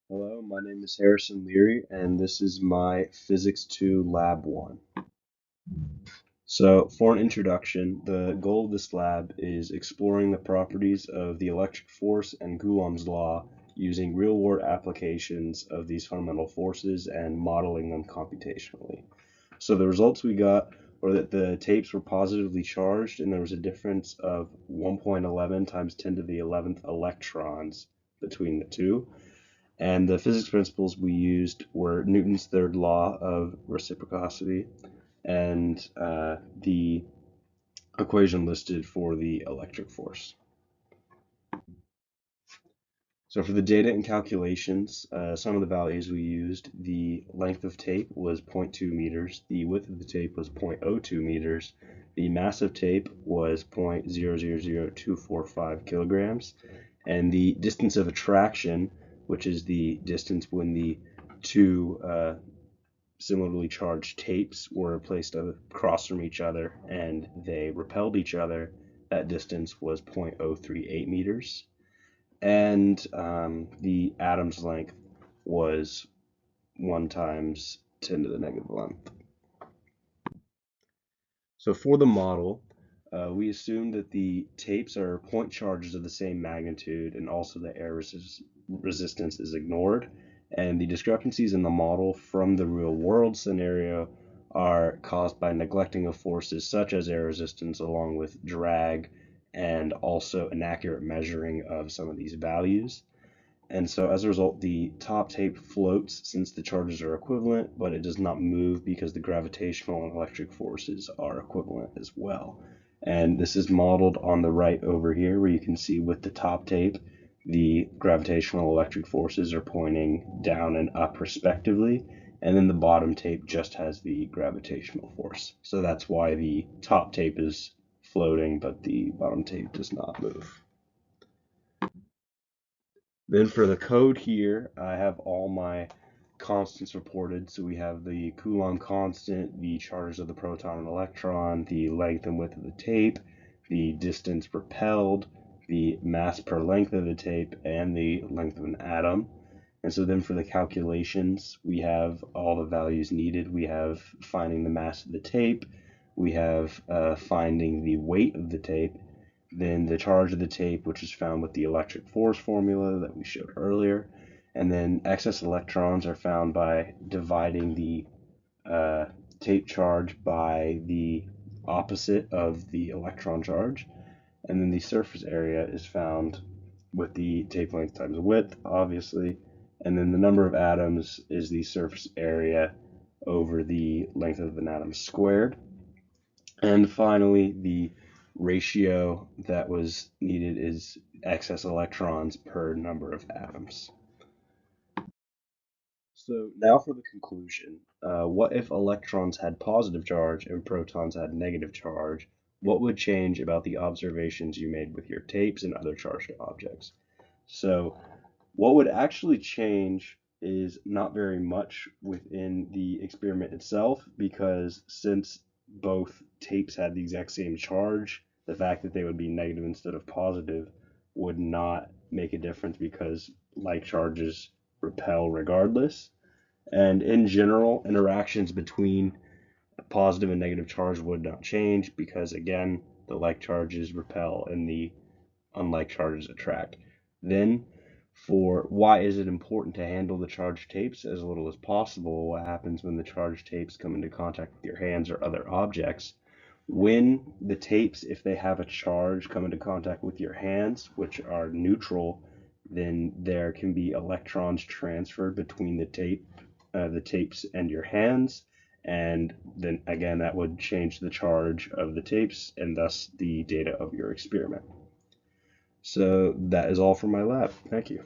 Hello, my name is Harrison Leary, and this is my Physics 2 Lab 1. So, for an introduction, the goal of this lab is exploring the properties of the electric force and Coulomb's law using real-world applications of these fundamental forces and modeling them computationally. So the results we got were that the tapes were positively charged, and there was a difference of 1.11 times 10 to the 11th electrons between the two. And the physics principles we used were Newton's third law of reciprocity and the equation listed for the electric force. So for the data and calculations, some of the values we used, the length of tape was 0.2 meters, the width of the tape was 0.02 meters, the mass of tape was 0.000245 kilograms, and the distance of attraction, which is the distance when the two similarly charged tapes were placed across from each other and they repelled each other, that distance was 0.038 meters. And the atom's length was 1 times 10 to the negative 11th. So for the model, we assume that the tapes are point charges of the same magnitude and also the air resistance is ignored. And the discrepancies in the model from the real world scenario are caused by neglecting of forces such as air resistance along with drag and also inaccurate measuring of some of these values. And so as a result, the top tape floats since the charges are equivalent, but it does not move because the gravitational and electric forces are equivalent as well. And this is modeled on the right over here, where you can see with the top tape, the gravitational electric forces are pointing down and up respectively, and then the bottom tape just has the gravitational force. So that's why the top tape is floating, but the bottom tape does not move. Then for the code here, I have all my constants reported. So we have the Coulomb constant, the charges of the proton and electron, the length and width of the tape, the distance repelled, the mass per length of the tape, and the length of an atom. And so then for the calculations, we have all the values needed. We have finding the mass of the tape, we have finding the weight of the tape, then the charge of the tape, which is found with the electric force formula that we showed earlier, and then excess electrons are found by dividing the tape charge by the opposite of the electron charge, and then the surface area is found with the tape length times width, obviously, and then the number of atoms is the surface area over the length of an atom squared. And finally, the ratio that was needed is excess electrons per number of atoms. So now for the conclusion. What if electrons had positive charge and protons had negative charge? What would change about the observations you made with your tapes and other charged objects? So what would actually change is not very much within the experiment itself, because since both tapes had the exact same charge, the fact that they would be negative instead of positive would not make a difference because like charges repel regardless. And in general, interactions between positive and negative charge would not change because, again, the like charges repel and the unlike charges attract. Then, for why is it important to handle the charged tapes as little as possible? What happens when the charged tapes come into contact with your hands or other objects? When the tapes, if they have a charge, come into contact with your hands, which are neutral, then there can be electrons transferred between the tapes and your hands, and then again that would change the charge of the tapes and thus the data of your experiment. So that is all for my lab. Thank you.